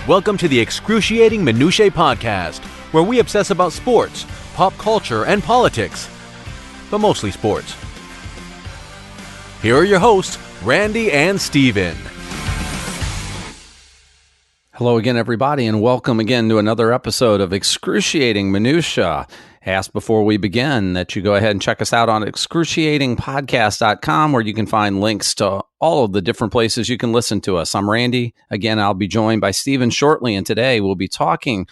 Welcome to the Excruciating Minutiae Podcast, where we obsess about sports, pop culture, and politics, but mostly sports. Here are your hosts, Randy and Steven. Hello again, everybody, and welcome again to another episode of Excruciating Minutia. Ask before we begin that you go ahead and check us out on excruciatingpodcast.com, where you can find links to all of the different places you can listen to us. I'm Randy. Again, I'll be joined by Steven shortly, and today we'll be talking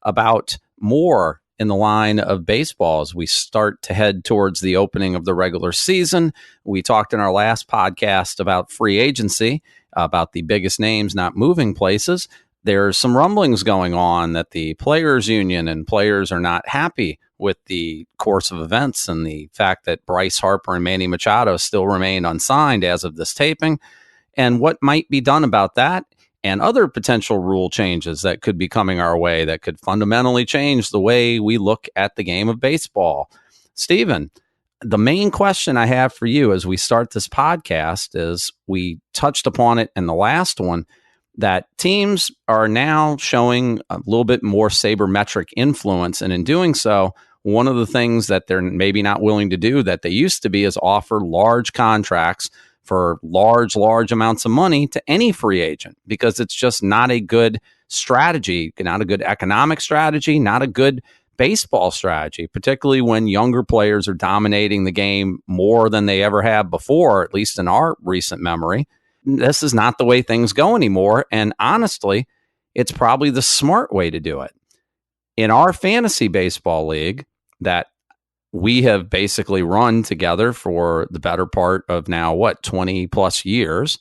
about more in the line of baseball as we start to head towards the opening of the regular season. We talked in our last podcast about free agency, about the biggest names not moving places. There's some rumblings going on that the players union and players are not happy with the course of events and the fact that Bryce Harper and Manny Machado still remain unsigned as of this taping, and what might be done about that and other potential rule changes that could be coming our way that could fundamentally change the way we look at the game of baseball. Steven, the main question I have for you as we start this podcast is, we touched upon it in the last one, that teams are now showing a little bit more sabermetric influence. And in doing so, one of the things that they're maybe not willing to do that they used to be is offer large contracts for large amounts of money to any free agent, because it's just not a good strategy, not a good economic strategy, not a good baseball strategy, particularly when younger players are dominating the game more than they ever have before, at least in our recent memory. This is not the way things go anymore. And honestly, it's probably the smart way to do it. In our fantasy baseball league that we have basically run together for the better part of now, 20 plus years,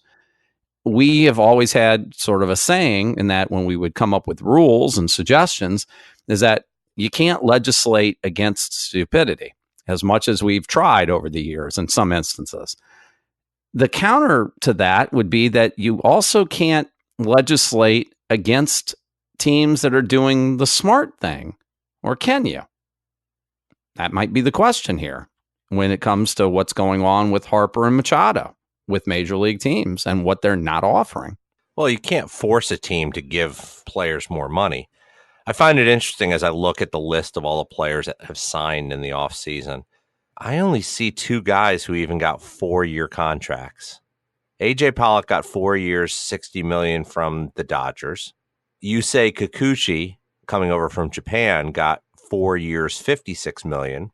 we have always had sort of a saying in that when we would come up with rules and suggestions is that you can't legislate against stupidity, as much as we've tried over the years in some instances. The counter to that would be that you also can't legislate against teams that are doing the smart thing, or can you? That might be the question here when it comes to what's going on with Harper and Machado with major league teams and what they're not offering. Well, you can't force a team to give players more money. I find it interesting as I look at the list of all the players that have signed in the offseason. I only see two guys who even got 4-year contracts. AJ Pollock got 4 years, $60 million from the Dodgers. Yusei Kikuchi, coming over from Japan, got 4 years, $56 million.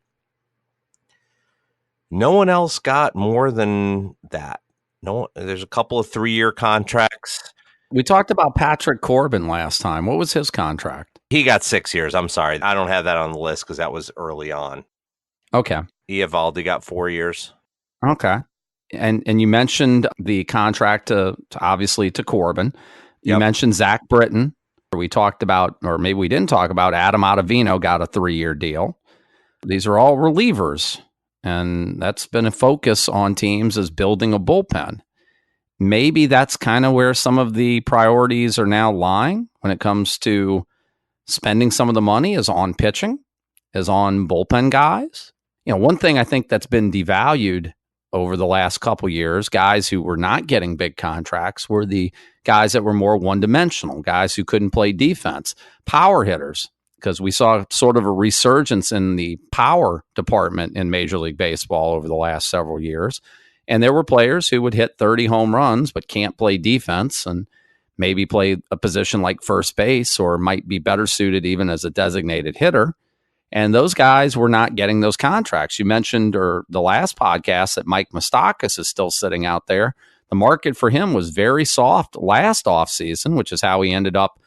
No one else got more than that. No, there's a couple of 3-year contracts. We talked about Patrick Corbin last time. What was his contract? He got 6 years. I'm sorry. I don't have that on the list because that was early on. Okay. Eovaldi got 4 years. Okay. And you mentioned the contract to obviously to Corbin. You mentioned Zach Britton. We talked about, or maybe we didn't talk about, Adam Ottavino got a 3-year deal. These are all relievers, and that's been a focus on teams, is building a bullpen. Maybe that's kind of where some of the priorities are now lying when it comes to spending some of the money, is on pitching, is on bullpen guys. One thing I think that's been devalued over the last couple years, guys who were not getting big contracts, were the guys that were more one-dimensional, guys who couldn't play defense, power hitters, because we saw sort of a resurgence in the power department in Major League Baseball over the last several years. And there were players who would hit 30 home runs but can't play defense and maybe play a position like first base, or might be better suited even as a designated hitter. And those guys were not getting those contracts. You mentioned, or the last podcast, that Mike Moustakas is still sitting out there. The market for him was very soft last offseason, which is how he ended up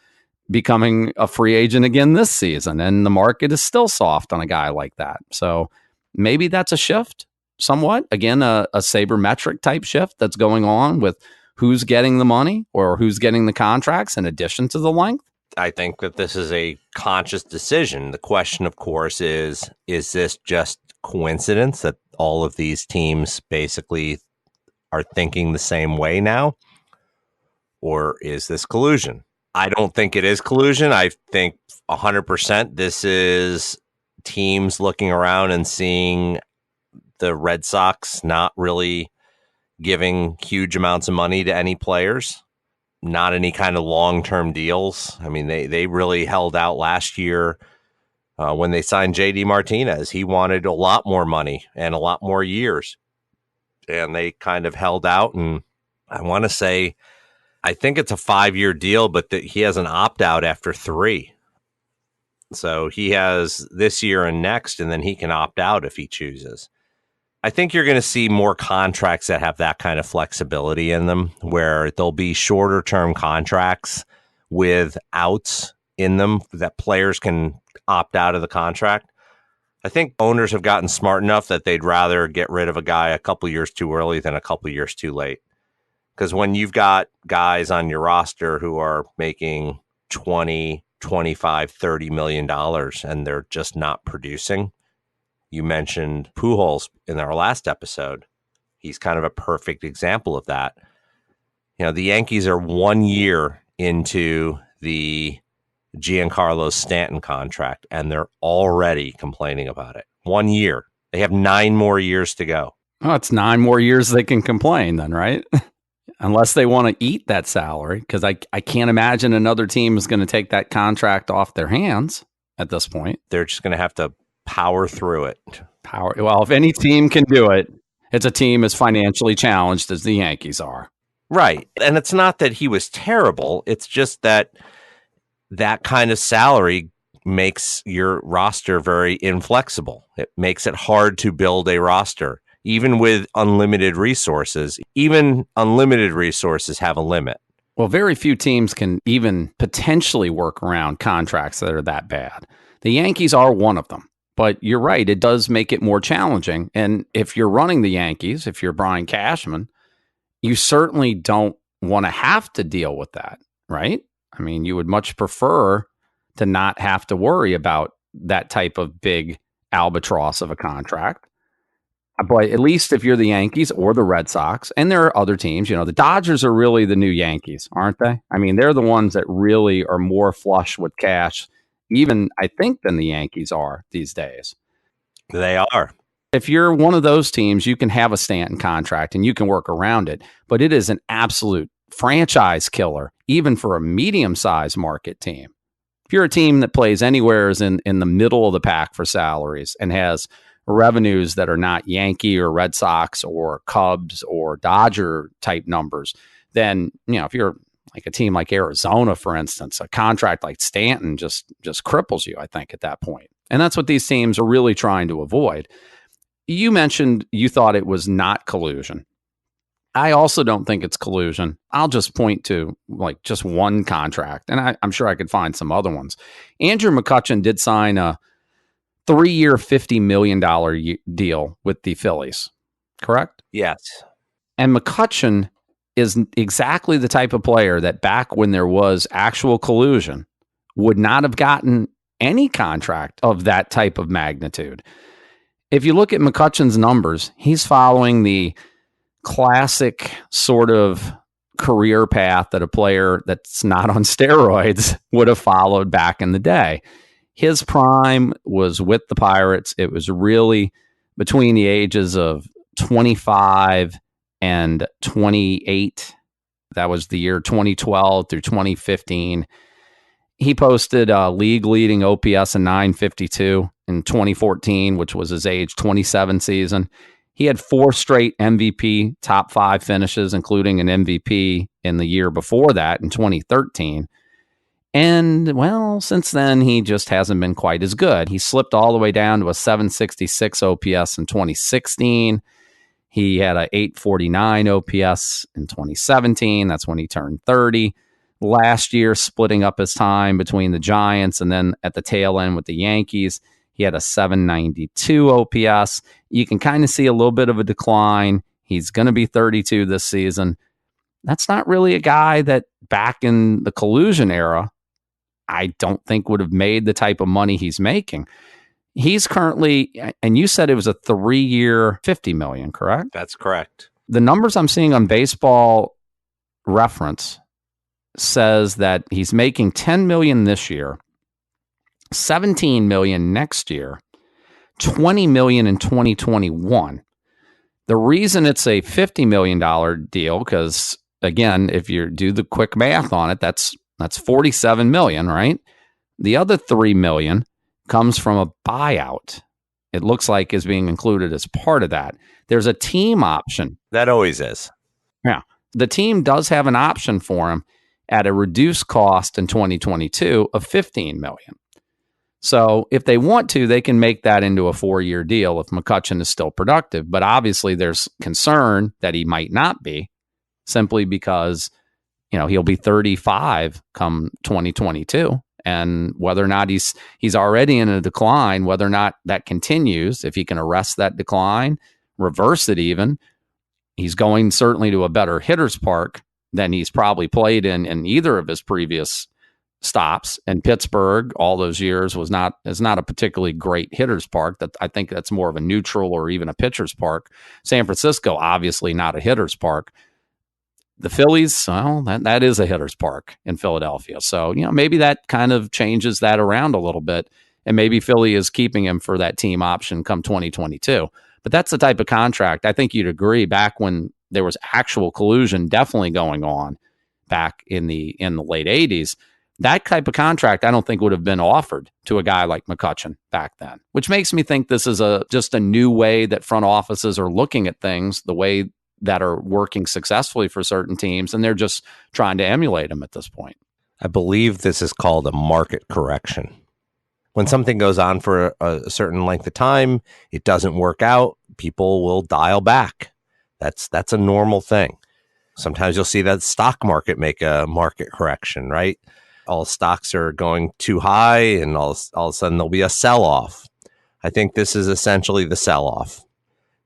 becoming a free agent again this season. And the market is still soft on a guy like that. So maybe that's a shift somewhat. Again, a sabermetric type shift that's going on with who's getting the money or who's getting the contracts in addition to the length. I think that this is a conscious decision. The question, of course, is this just coincidence that all of these teams basically are thinking the same way now? Or is this collusion? I don't think it is collusion. I think 100% this is teams looking around and seeing the Red Sox not really giving huge amounts of money to any players. not any kind of long-term deals. I mean, they really held out last year when they signed J.D. Martinez. He wanted a lot more money and a lot more years, and they kind of held out. And I want to say, I think it's a 5-year deal, but he has an opt-out after 3. So he has this year and next, and then he can opt out if he chooses. I think you're going to see more contracts that have that kind of flexibility in them, where there'll be shorter term contracts with outs in them that players can opt out of the contract. I think owners have gotten smart enough that they'd rather get rid of a guy a couple years too early than a couple years too late. Because when you've got guys on your roster who are making 20, 25, $30 million and they're just not producing. You mentioned Pujols in our last episode. He's kind of a perfect example of that. You know, the Yankees are 1 year into the Giancarlo Stanton contract, and they're already complaining about it. 1 year. They have 9 more years to go. Oh, it's 9 more years they can complain then, right? Unless they want to eat that salary, because I can't imagine another team is going to take that contract off their hands at this point. They're just going to have to power through it. Well, if any team can do it, it's a team as financially challenged as the Yankees are. Right. And it's not that he was terrible. It's just that kind of salary makes your roster very inflexible. It makes it hard to build a roster. Even with unlimited resources, even unlimited resources have a limit. Well, very few teams can even potentially work around contracts that are that bad. The Yankees are one of them. But you're right, it does make it more challenging. And if you're running the Yankees, if you're Brian Cashman, you certainly don't want to have to deal with that, right? I mean, you would much prefer to not have to worry about that type of big albatross of a contract. But at least if you're the Yankees or the Red Sox, and there are other teams, you know, the Dodgers are really the new Yankees, aren't they? I mean, they're the ones that really are more flush with cash, even, I think, than the Yankees are these days. They are. If you're one of those teams, you can have a Stanton contract and you can work around it, but it is an absolute franchise killer, even for a medium-sized market team. If you're a team that plays anywhere in the middle of the pack for salaries and has revenues that are not Yankee or Red Sox or Cubs or Dodger type numbers, then, you know, if you're like a team like Arizona, for instance, a contract like Stanton just cripples you, I think, at that point. And that's what these teams are really trying to avoid. You mentioned you thought it was not collusion. I also don't think it's collusion. I'll just point to like just one contract, and I'm sure I could find some other ones. Andrew McCutchen did sign a 3-year, $50 million deal with the Phillies, correct? Yes. And McCutchen is exactly the type of player that back when there was actual collusion would not have gotten any contract of that type of magnitude. If you look at McCutchen's numbers, he's following the classic sort of career path that a player that's not on steroids would have followed back in the day. His prime was with the Pirates. It was really between the ages of 25 and 28. That was the year 2012 through 2015. He posted a league-leading OPS of 952 in 2014, which was his age 27 season. He had 4 straight MVP top 5 finishes, including an MVP in the year before that in 2013. And, well, since then, he just hasn't been quite as good. He slipped all the way down to a 766 OPS in 2016. He had a 849 OPS in 2017. That's when he turned 30. Last year, splitting up his time between the Giants and then at the tail end with the Yankees, he had a 792 OPS. You can kind of see a little bit of a decline. He's going to be 32 this season. That's not really a guy that back in the collusion era, I don't think would have made the type of money he's making. He's currently, and you said it was a 3-year, $50 million, correct? That's correct. The numbers I'm seeing on Baseball Reference says that he's making $10 million this year, $17 million next year, $20 million in 2021. The reason it's a $50 million deal, because again, if you do the quick math on it, that's $47 million, right? The other $3 million comes from a buyout. It looks like is being included as part of that. There's a team option. That always is. Yeah. The team does have an option for him at a reduced cost in 2022 of $15 million. So if they want to, they can make that into a 4-year deal if McCutchen is still productive. But obviously there's concern that he might not be, simply because, he'll be 35 come 2022. And whether or not he's already in a decline, whether or not that continues, if he can arrest that decline, reverse it even, he's going certainly to a better hitter's park than he's probably played in either of his previous stops. And Pittsburgh, all those years, is not a particularly great hitter's park. That I think that's more of a neutral or even a pitcher's park. San Francisco, obviously not a hitter's park. The Phillies, well, that is a hitter's park in Philadelphia. So, maybe that kind of changes that around a little bit. And maybe Philly is keeping him for that team option come 2022. But that's the type of contract, I think you'd agree, back when there was actual collusion definitely going on back in the late 80s. That type of contract, I don't think would have been offered to a guy like McCutchen back then, which makes me think this is just a new way that front offices are looking at things, the way that are working successfully for certain teams, and they're just trying to emulate them at this point. I believe this is called a market correction. When something goes on for a certain length of time, it doesn't work out, people will dial back. That's a normal thing. Sometimes you'll see that stock market make a market correction, right? All stocks are going too high, and all of a sudden there'll be a sell-off. I think this is essentially the sell-off.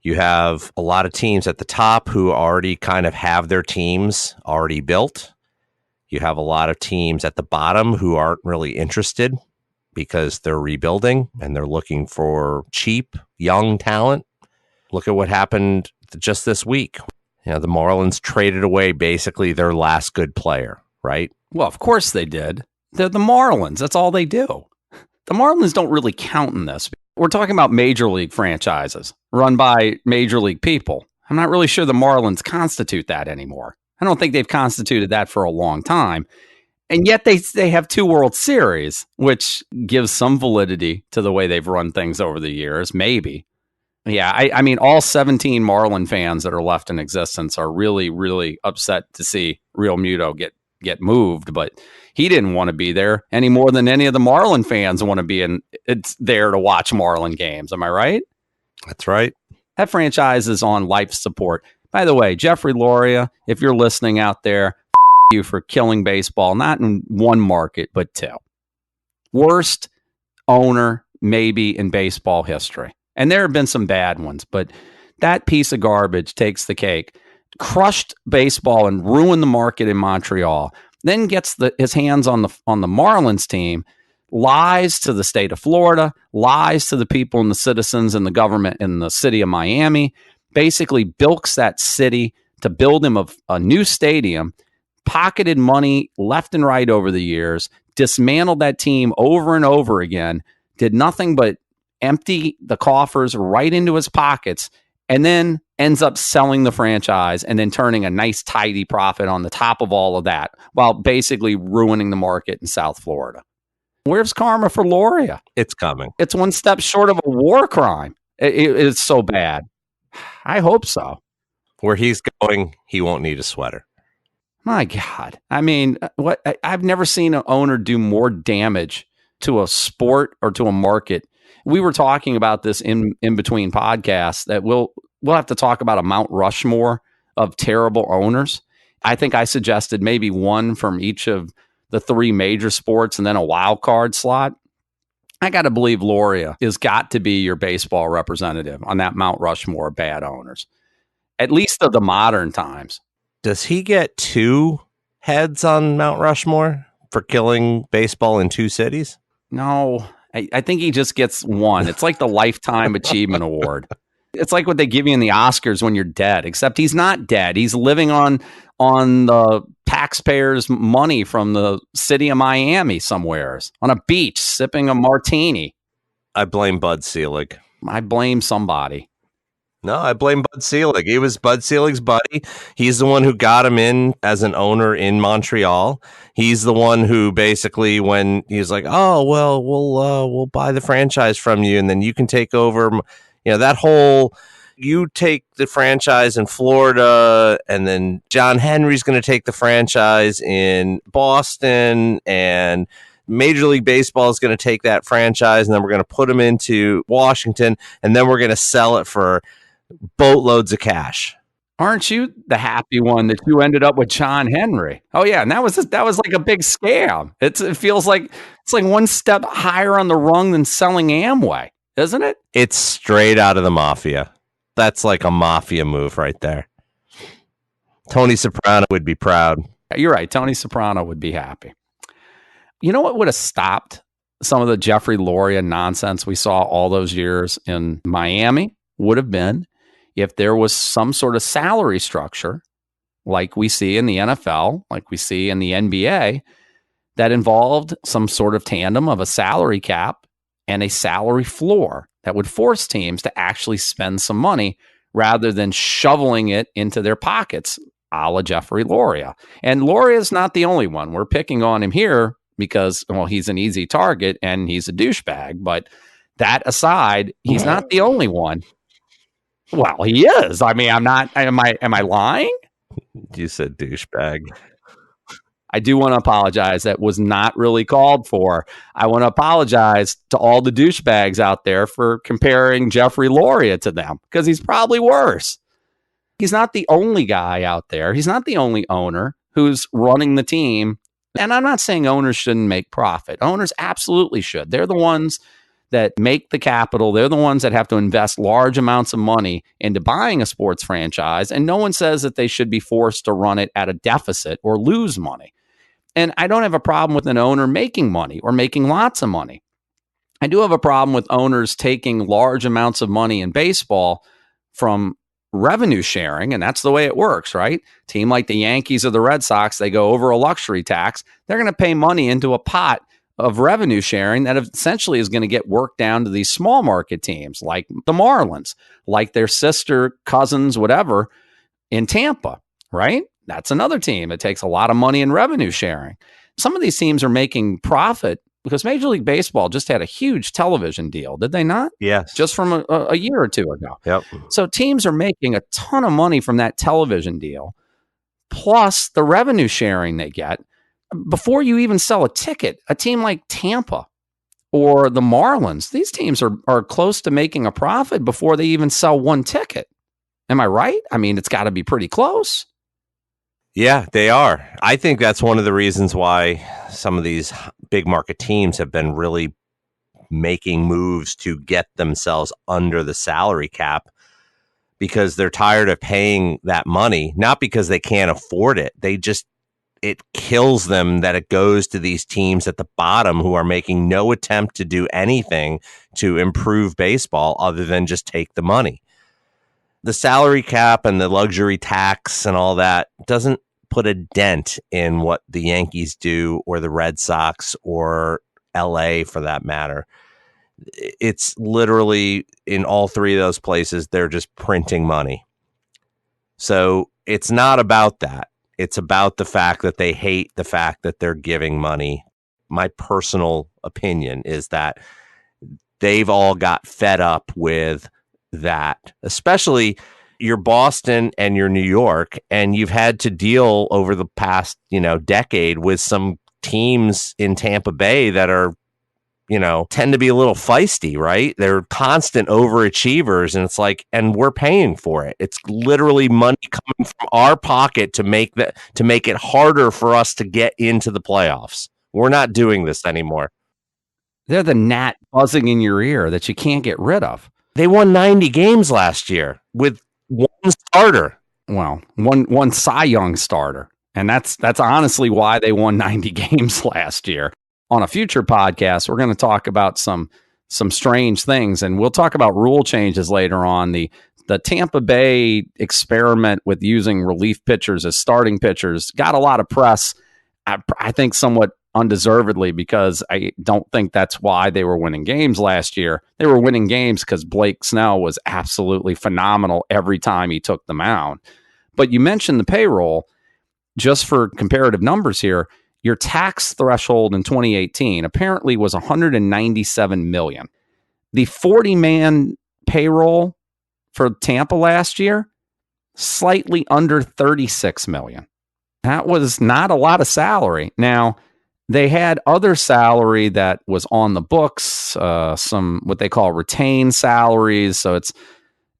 You have a lot of teams at the top who already kind of have their teams already built. You have a lot of teams at the bottom who aren't really interested because they're rebuilding and they're looking for cheap, young talent. Look at what happened just this week. The Marlins traded away basically their last good player, right? Well, of course they did. They're the Marlins. That's all they do. The Marlins don't really count in this. We're talking about major league franchises run by major league people. I'm not really sure the Marlins constitute that anymore. I don't think they've constituted that for a long time. And yet they have 2 World Series, which gives some validity to the way they've run things over the years, maybe. Yeah, I mean, all 17 Marlin fans that are left in existence are really, really upset to see Real Muto get moved, but he didn't want to be there any more than any of the Marlin fans want to be it's there to watch Marlin games. Am I right? That's right. That franchise is on life support. By the way, Jeffrey Loria, if you're listening out there, you for killing baseball, not in one market, but 2. Worst owner maybe in baseball history. And there have been some bad ones, but that piece of garbage takes the cake. Crushed baseball and ruined the market in Montreal. Then gets his hands on the Marlins team, lies to the state of Florida, lies to the people and the citizens and the government in the city of Miami, basically bilks that city to build him a new stadium, pocketed money left and right over the years, dismantled that team over and over again, did nothing but empty the coffers right into his pockets, and then ends up selling the franchise and then turning a nice, tidy profit on the top of all of that while basically ruining the market in South Florida. Where's karma for Loria? It's coming. It's one step short of a war crime. It's so bad. I hope so. Where he's going, he won't need a sweater. My God. I mean, I've never seen an owner do more damage to a sport or to a market. We were talking about this in between podcasts that we'll have to talk about a Mount Rushmore of terrible owners. I think I suggested maybe one from each of the 3 major sports and then a wild card slot. I got to believe Loria has got to be your baseball representative on that Mount Rushmore of bad owners, at least of the modern times. Does he get 2 heads on Mount Rushmore for killing baseball in 2 cities? No, I think he just gets 1. It's like the Lifetime Achievement Award. It's like what they give you in the Oscars when you're dead, except he's not dead. He's living on the taxpayers' money from the city of Miami somewheres on a beach sipping a martini. I blame Bud Selig. I blame somebody. No, I blame Bud Selig. He was Bud Selig's buddy. He's the one who got him in as an owner in Montreal. He's the one who basically, when he was like, "Oh, well, we'll buy the franchise from you, and then you can take over." That whole, you take the franchise in Florida, and then John Henry's going to take the franchise in Boston, and Major League Baseball is going to take that franchise, and then we're going to put them into Washington, and then we're going to sell it for boatloads of cash. Aren't you the happy one that you ended up with John Henry? Oh yeah, and that was like a big scam. It feels like it's like one step higher on the rung than selling Amway, isn't it? It's straight out of the mafia. That's like a mafia move right there. Tony Soprano would be proud. You're right. Tony Soprano would be happy. You know what would have stopped some of the Jeffrey Loria nonsense we saw all those years in Miami? Would have been if there was some sort of salary structure like we see in the NFL, like we see in the NBA, that involved some sort of tandem of a salary cap and a salary floor that would force teams to actually spend some money rather than shoveling it into their pockets, a la Jeffrey Loria. And Loria is not the only one. We're picking on him here because, well, he's an easy target and he's a douchebag. But that aside, he's not the only one. Well, he is. I mean, I'm not. Am I lying? You said douchebag. I do want to apologize. That was not really called for. I want to apologize to all the douchebags out there for comparing Jeffrey Loria to them, because he's probably worse. He's not the only guy out there. He's not the only owner who's running the team. And I'm not saying owners shouldn't make profit. Owners absolutely should. They're the ones that make the capital. They're the ones that have to invest large amounts of money into buying a sports franchise. And no one says that they should be forced to run it at a deficit or lose money. And I don't have a problem with an owner making money or making lots of money. I do have a problem with owners taking large amounts of money in baseball from revenue sharing, and that's the way it works, right? Team like the Yankees or the Red Sox, they go over a luxury tax. They're going to pay money into a pot of revenue sharing that essentially is going to get worked down to these small market teams like the Marlins, like their sister, cousins, whatever, in Tampa, right? That's another team that takes a lot of money in revenue sharing. Some of these teams are making profit because Major League Baseball just had a huge television deal, did they not? Yes. Just from a year or two ago. Yep. So teams are making a ton of money from that television deal, plus the revenue sharing they get. Before you even sell a ticket, a team like Tampa or the Marlins, these teams are close to making a profit before they even sell one ticket. Am I right? I mean, it's got to be pretty close. Yeah, they are. I think that's one of the reasons why some of these big market teams have been really making moves to get themselves under the salary cap, because they're tired of paying that money, not because they can't afford it. It kills them that it goes to these teams at the bottom who are making no attempt to do anything to improve baseball other than just take the money. The salary cap and the luxury tax and all that doesn't put a dent in what the Yankees do or the Red Sox or LA for that matter. It's literally in all three of those places, they're just printing money. So it's not about that. It's about the fact that they hate the fact that they're giving money. My personal opinion is that they've all got fed up with that, especially your Boston and your New York. And you've had to deal over the past, decade with some teams in Tampa Bay that are, tend to be a little feisty, right? They're constant overachievers. And it's like, and we're paying for it. It's literally money coming from our pocket to make it harder for us to get into the playoffs. We're not doing this anymore. They're the gnat buzzing in your ear that you can't get rid of. They won 90 games last year with one starter. Well, one Cy Young starter. And that's honestly why they won 90 games last year. On a future podcast, we're going to talk about some strange things, and we'll talk about rule changes later on. The Tampa Bay experiment with using relief pitchers as starting pitchers got a lot of press. I think somewhat undeservedly, because I don't think that's why they were winning games last year. They were winning games because Blake Snell was absolutely phenomenal every time he took the mound. But you mentioned the payroll. Just for comparative numbers here, your tax threshold in 2018 apparently was $197 million. The 40-man payroll for Tampa last year, slightly under $36 million. That was not a lot of salary. Now, they had other salary that was on the books, some what they call retained salaries. So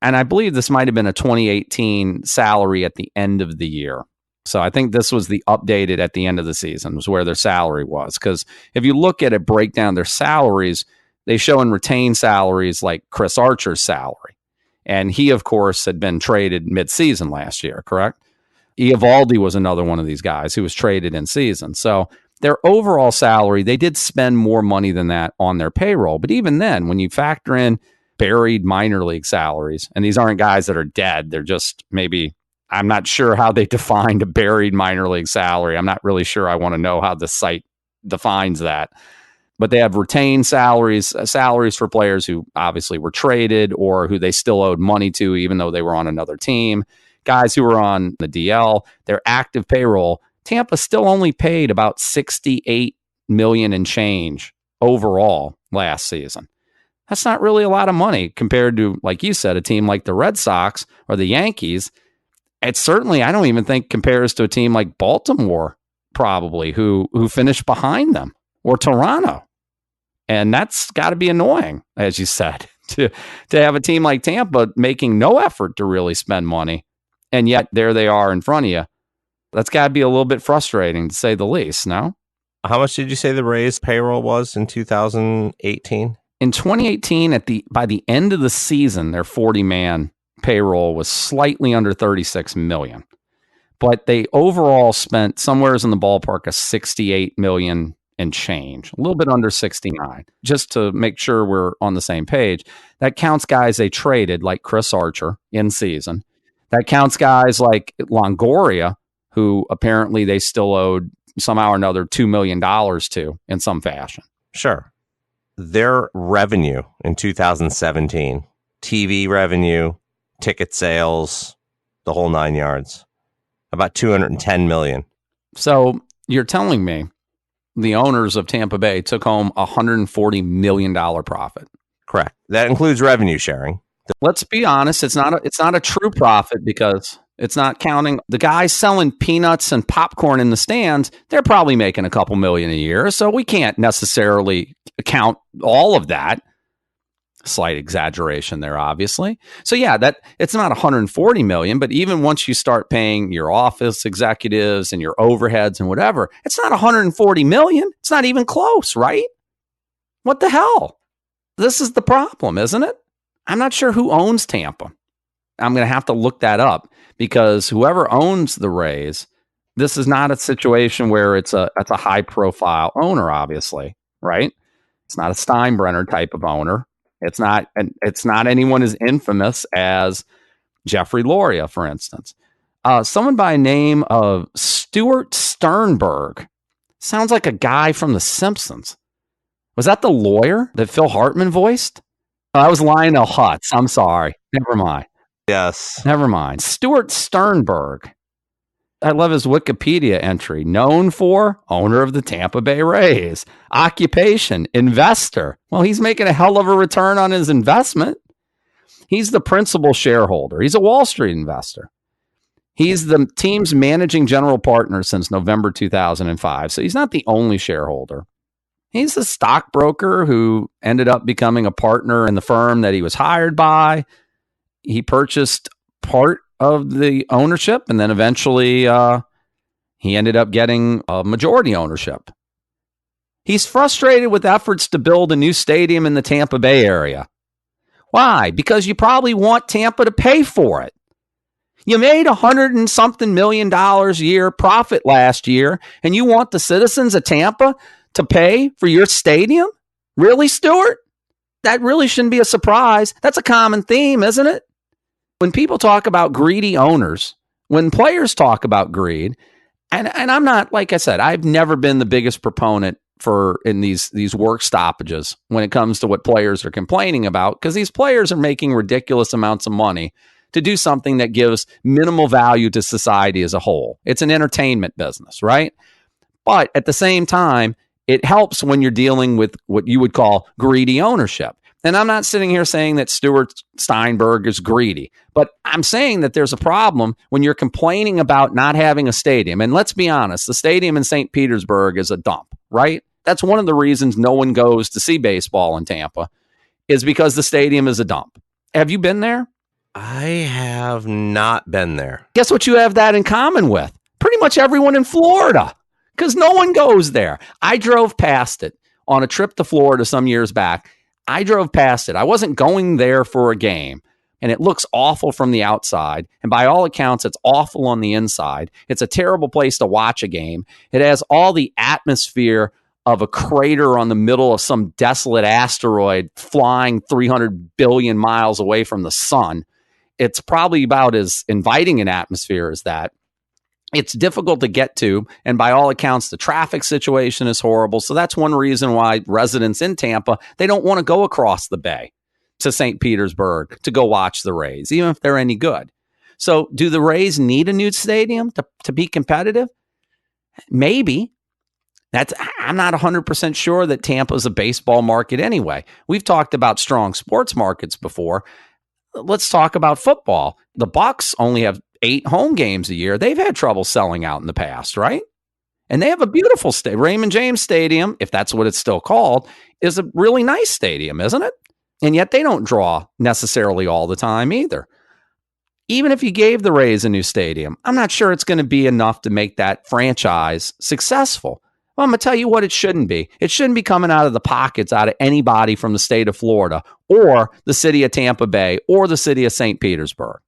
and I believe this might have been a 2018 salary at the end of the year. So I think this was the updated at the end of the season was where their salary was. Because if you look at it, break down their salaries, they show in retained salaries like Chris Archer's salary. And he, of course, had been traded midseason last year, correct? Eovaldi was another one of these guys who was traded in season. So their overall salary, they did spend more money than that on their payroll. But even then, when you factor in buried minor league salaries, and these aren't guys that are dead, they're just maybe, I'm not sure how they defined a buried minor league salary. I'm not really sure I want to know how the site defines that. But they have retained salaries for players who obviously were traded or who they still owed money to, even though they were on another team. Guys who were on the DL, their active payroll, Tampa still only paid about $68 million and change overall last season. That's not really a lot of money compared to, like you said, a team like the Red Sox or the Yankees. It certainly, I don't even think compares to a team like Baltimore, probably, who finished behind them, or Toronto. And that's got to be annoying, as you said, to have a team like Tampa making no effort to really spend money. And yet there they are in front of you. That's got to be a little bit frustrating, to say the least, no? How much did you say the Rays payroll was in 2018? In 2018, by the end of the season, their 40-man payroll was slightly under $36 million. But they overall spent somewhere in the ballpark of $68 million and change, a little bit under 69, just to make sure we're on the same page. That counts guys they traded, like Chris Archer in season. That counts guys like Longoria, who apparently they still owed somehow or another $2 million to in some fashion. Sure. Their revenue in 2017, TV revenue, ticket sales, the whole 9 yards, about $210 million. So you're telling me the owners of Tampa Bay took home $140 million profit. Correct. That includes revenue sharing. Let's be honest, it's not a true profit, because it's not counting the guys selling peanuts and popcorn in the stands. They're probably making a couple million a year, so we can't necessarily count all of that. Slight exaggeration there, obviously. So yeah, that it's not 140 million, but even once you start paying your office executives and your overheads and whatever, it's not 140 million. It's not even close, right? What the hell? This is the problem, isn't it? I'm not sure who owns Tampa. I'm going to have to look that up, because whoever owns the Rays, this is not a situation where it's a high profile owner, obviously, right? It's not a Steinbrenner type of owner. It's not anyone as infamous as Jeffrey Loria, for instance. Someone by the name of Stuart Sternberg. Sounds like a guy from The Simpsons. Was that the lawyer that Phil Hartman voiced? Oh, that was Lionel Hutz. I'm sorry. Never mind. Yes. Never mind. Stuart Sternberg. I love his Wikipedia entry. Known for owner of the Tampa Bay Rays. Occupation, investor. Well, he's making a hell of a return on his investment. He's the principal shareholder. He's a Wall Street investor. He's the team's managing general partner since November 2005. So he's not the only shareholder. He's a stockbroker who ended up becoming a partner in the firm that he was hired by. He purchased part of the ownership, and then eventually he ended up getting a majority ownership. He's frustrated with efforts to build a new stadium in the Tampa Bay area. Why? Because you probably want Tampa to pay for it. You made $100 and something million a year profit last year, and you want the citizens of Tampa to pay for your stadium? Really, Stuart? That really shouldn't be a surprise. That's a common theme, isn't it? When people talk about greedy owners, when players talk about greed, And I'm not, like I said, I've never been the biggest proponent in these work stoppages when it comes to what players are complaining about, because these players are making ridiculous amounts of money to do something that gives minimal value to society as a whole. It's an entertainment business, right? But at the same time, it helps when you're dealing with what you would call greedy ownership. And I'm not sitting here saying that Stuart Steinberg is greedy, but I'm saying that there's a problem when you're complaining about not having a stadium. And let's be honest, the stadium in St. Petersburg is a dump, right? That's one of the reasons no one goes to see baseball in Tampa, is because the stadium is a dump. Have you been there? I have not been there. Guess what you have that in common with? Pretty much everyone in Florida, because no one goes there. I drove past it on a trip to Florida some years back. I drove past it. I wasn't going there for a game, and it looks awful from the outside. And by all accounts, it's awful on the inside. It's a terrible place to watch a game. It has all the atmosphere of a crater on the middle of some desolate asteroid flying 300 billion miles away from the sun. It's probably about as inviting an atmosphere as that. It's difficult to get to, and by all accounts, the traffic situation is horrible. So that's one reason why residents in Tampa, they don't want to go across the bay to St. Petersburg to go watch the Rays, even if they're any good. So do the Rays need a new stadium to be competitive? Maybe. I'm not 100% sure that Tampa is a baseball market anyway. We've talked about strong sports markets before. Let's talk about football. The Bucs only have 8 home games a year. They've had trouble selling out in the past, right? And they have a beautiful Raymond James Stadium, if that's what it's still called, is a really nice stadium, isn't it? And yet they don't draw necessarily all the time either. Even if you gave the Rays a new stadium, I'm not sure it's going to be enough to make that franchise successful. Well, I'm going to tell you what it shouldn't be. It shouldn't be coming out of the pockets out of anybody from the state of Florida or the city of Tampa Bay or the city of St. Petersburg.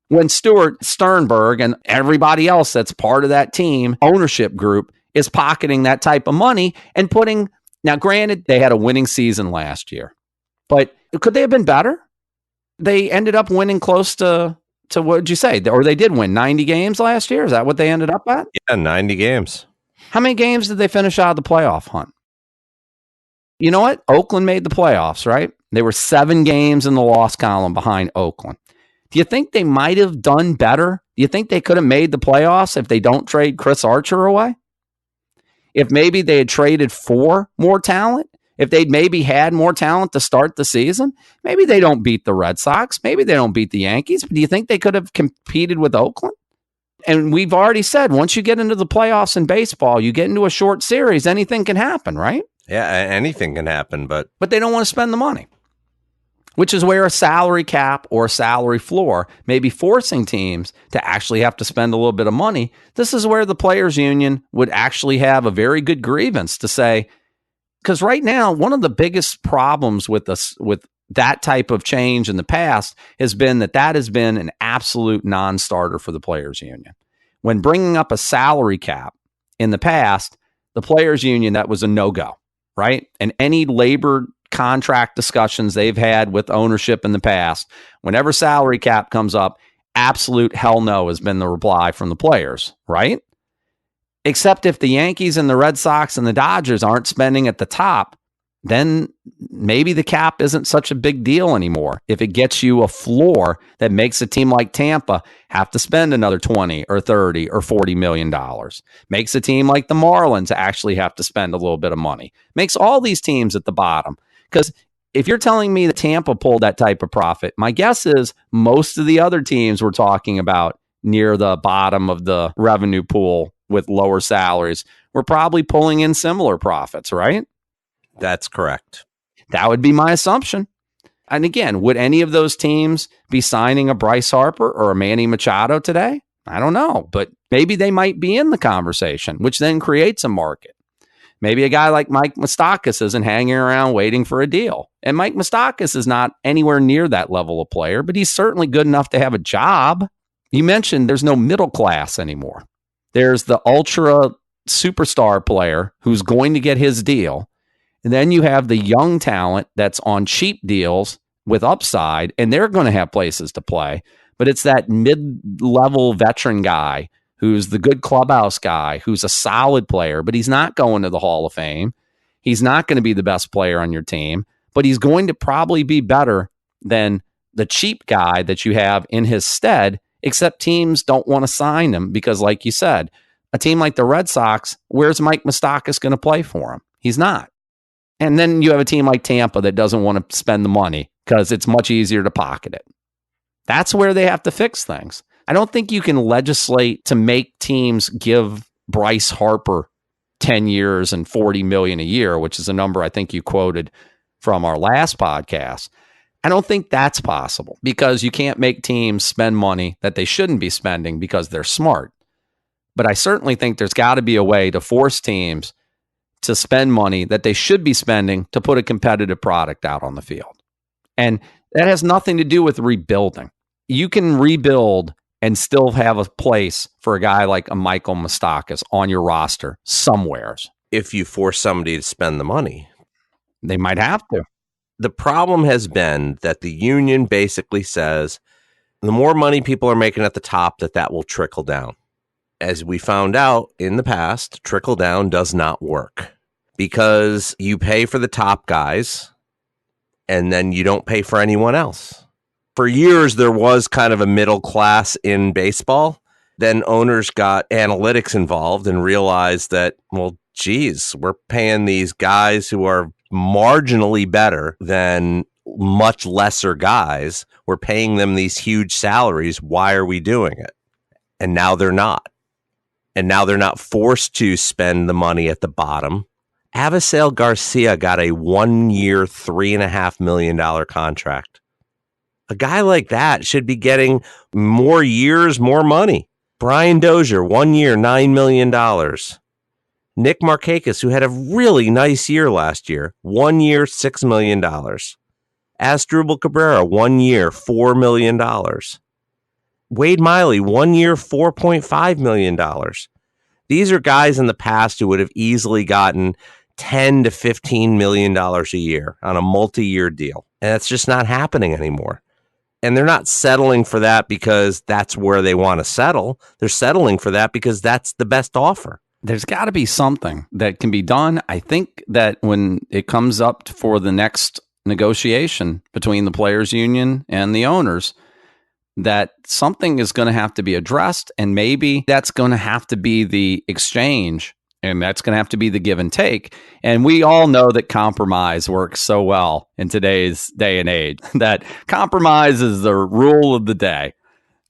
When Stuart Sternberg and everybody else that's part of that team ownership group is pocketing that type of money and putting, now granted, they had a winning season last year, but could they have been better? They ended up winning close to what did you say? Or they did win 90 games last year? Is that what they ended up at? Yeah, 90 games. How many games did they finish out of the playoff hunt? You know what? Oakland made the playoffs, right? They were 7 games in the loss column behind Oakland. Do you think they might have done better? Do you think they could have made the playoffs if they don't trade Chris Archer away? If maybe they had traded for more talent? If they'd maybe had more talent to start the season? Maybe they don't beat the Red Sox. Maybe they don't beat the Yankees. But do you think they could have competed with Oakland? And we've already said, once you get into the playoffs in baseball, you get into a short series, anything can happen, right? Yeah, anything can happen, but they don't want to spend the money, which is where a salary cap or a salary floor may be forcing teams to actually have to spend a little bit of money. This is where the players union would actually have a very good grievance to say, because right now, one of the biggest problems with that type of change in the past has been that has been an absolute non-starter for the players union. When bringing up a salary cap in the past, the players union, that was a no-go, right? And any labor contract discussions they've had with ownership in the past, whenever salary cap comes up, absolute hell no has been the reply from the players, right? Except if the Yankees and the Red Sox and the Dodgers aren't spending at the top, then maybe the cap isn't such a big deal anymore. If it gets you a floor that makes a team like Tampa have to spend another 20 or 30 or $40 million, makes a team like the Marlins actually have to spend a little bit of money, makes all these teams at the bottom. Because if you're telling me that Tampa pulled that type of profit, my guess is most of the other teams we're talking about near the bottom of the revenue pool with lower salaries were probably pulling in similar profits, right? That's correct. That would be my assumption. And again, would any of those teams be signing a Bryce Harper or a Manny Machado today? I don't know, but maybe they might be in the conversation, which then creates a market. Maybe a guy like Mike Moustakas isn't hanging around waiting for a deal. And Mike Moustakas is not anywhere near that level of player, but he's certainly good enough to have a job. You mentioned there's no middle class anymore. There's the ultra superstar player who's going to get his deal. And then you have the young talent that's on cheap deals with upside, and they're going to have places to play. But it's that mid-level veteran guy who's the good clubhouse guy, who's a solid player, but he's not going to the Hall of Fame. He's not going to be the best player on your team, but he's going to probably be better than the cheap guy that you have in his stead, except teams don't want to sign him because, like you said, a team like the Red Sox, where's Mike Moustakas going to play for him? He's not. And then you have a team like Tampa that doesn't want to spend the money because it's much easier to pocket it. That's where they have to fix things. I don't think you can legislate to make teams give Bryce Harper 10 years and $40 million a year, which is a number I think you quoted from our last podcast. I don't think that's possible because you can't make teams spend money that they shouldn't be spending because they're smart. But I certainly think there's got to be a way to force teams to spend money that they should be spending to put a competitive product out on the field. And that has nothing to do with rebuilding. You can rebuild and still have a place for a guy like a Michael Moustakas on your roster somewheres. If you force somebody to spend the money. They might have to. The problem has been that the union basically says the more money people are making at the top, that will trickle down. As we found out in the past, trickle down does not work because you pay for the top guys and then you don't pay for anyone else. For years, there was kind of a middle class in baseball. Then owners got analytics involved and realized that, well, geez, we're paying these guys who are marginally better than much lesser guys. We're paying them these huge salaries. Why are we doing it? And now they're not. And now they're not forced to spend the money at the bottom. Avisail Garcia got a 1-year, $3.5 million contract. A guy like that should be getting more years, more money. Brian Dozier, 1 year, $9 million. Nick Markakis, who had a really nice year last year, 1 year, $6 million. Asdrubal Cabrera, 1 year, $4 million. Wade Miley, 1 year, $4.5 million. These are guys in the past who would have easily gotten $10 to $15 million a year on a multi-year deal. And that's just not happening anymore. And they're not settling for that because that's where they want to settle. They're settling for that because that's the best offer. There's got to be something that can be done. I think that when it comes up for the next negotiation between the players' union and the owners, that something is going to have to be addressed, and maybe that's going to have to be the exchange, and that's going to have to be the give and take. And we all know that compromise works so well in today's day and age, that compromise is the rule of the day.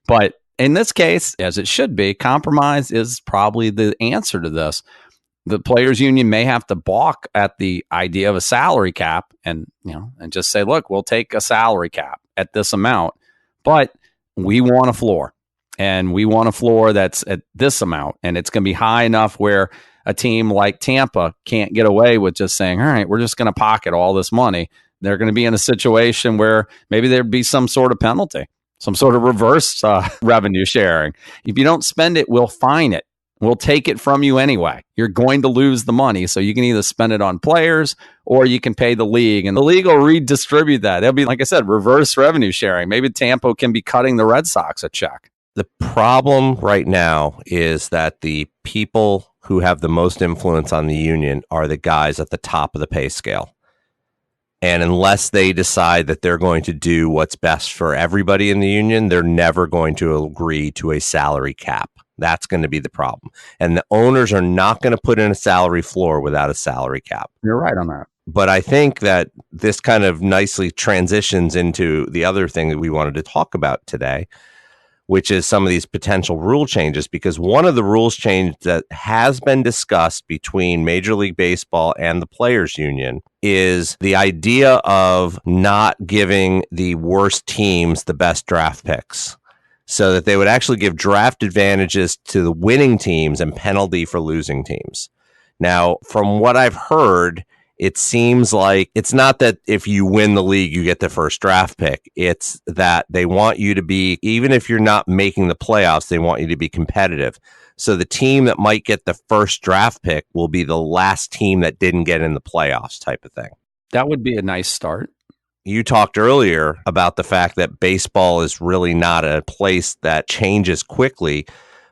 But in this case, as it should be, compromise is probably the answer to this. The players' union may have to balk at the idea of a salary cap and just say, look, we'll take a salary cap at this amount, but we want a floor, and we want a floor that's at this amount, and it's going to be high enough where a team like Tampa can't get away with just saying, all right, we're just going to pocket all this money. They're going to be in a situation where maybe there'd be some sort of penalty, some sort of reverse revenue sharing. If you don't spend it, we'll fine it. We'll take it from you anyway. You're going to lose the money, so you can either spend it on players or you can pay the league, and the league will redistribute that. It'll be, like I said, reverse revenue sharing. Maybe Tampa can be cutting the Red Sox a check. The problem right now is that the people who have the most influence on the union are the guys at the top of the pay scale. And unless they decide that they're going to do what's best for everybody in the union, they're never going to agree to a salary cap. That's going to be the problem. And the owners are not going to put in a salary floor without a salary cap. You're right on that. But I think that this kind of nicely transitions into the other thing that we wanted to talk about today, which is some of these potential rule changes, because one of the rules change that has been discussed between Major League Baseball and the Players Union is the idea of not giving the worst teams the best draft picks, so that they would actually give draft advantages to the winning teams and penalty for losing teams. Now, from what I've heard, it seems like it's not that if you win the league, you get the first draft pick. It's that they want you to be, even if you're not making the playoffs, they want you to be competitive. So the team that might get the first draft pick will be the last team that didn't get in the playoffs, type of thing. That would be a nice start. You talked earlier about the fact that baseball is really not a place that changes quickly.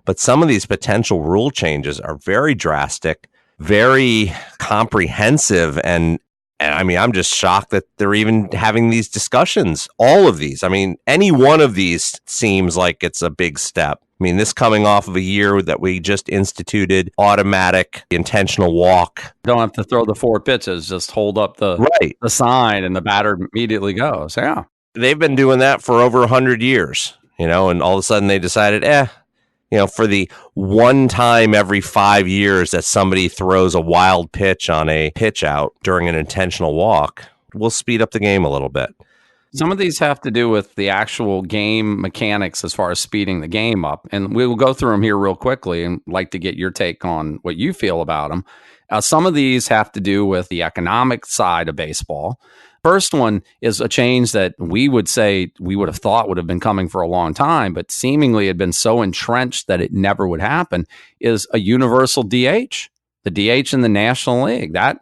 But some of these potential rule changes are very drastic, very comprehensive. And I mean, I'm just shocked that they're even having these discussions. All of these. I mean, any one of these seems like it's a big step. I mean, this coming off of a year that we just instituted automatic intentional walk. Don't have to throw the 4 pitches, just hold up the sign and the batter immediately goes. Yeah. They've been doing that for over 100 years, and all of a sudden they decided, for the one time every 5 years that somebody throws a wild pitch on a pitch out during an intentional walk, we'll speed up the game a little bit. Some of these have to do with the actual game mechanics as far as speeding the game up. And we will go through them here real quickly and like to get your take on what you feel about them. Some of these have to do with the economic side of baseball. First one is a change that we would say we would have thought would have been coming for a long time, but seemingly had been so entrenched that it never would happen, is a universal DH, the DH in the National League. That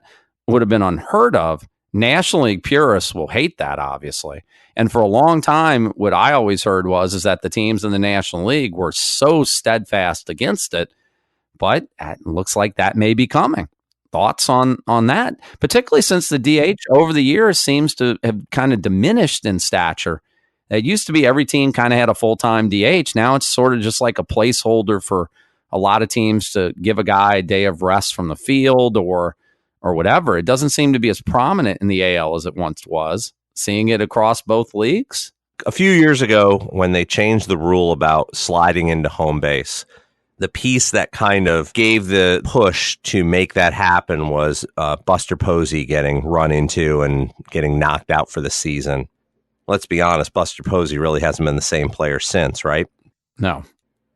would have been unheard of. National League purists will hate that, obviously. And for a long time, what I always heard is that the teams in the National League were so steadfast against it, but it looks like that may be coming. Thoughts on that, particularly since the DH over the years seems to have kind of diminished in stature. It used to be every team kind of had a full-time DH. Now it's sort of just like a placeholder for a lot of teams to give a guy a day of rest from the field or whatever. It doesn't seem to be as prominent in the AL as it once was. Seeing it across both leagues. A few years ago, when they changed the rule about sliding into home base, the piece that kind of gave the push to make that happen was Buster Posey getting run into and getting knocked out for the season. Let's be honest, Buster Posey really hasn't been the same player since, right? No.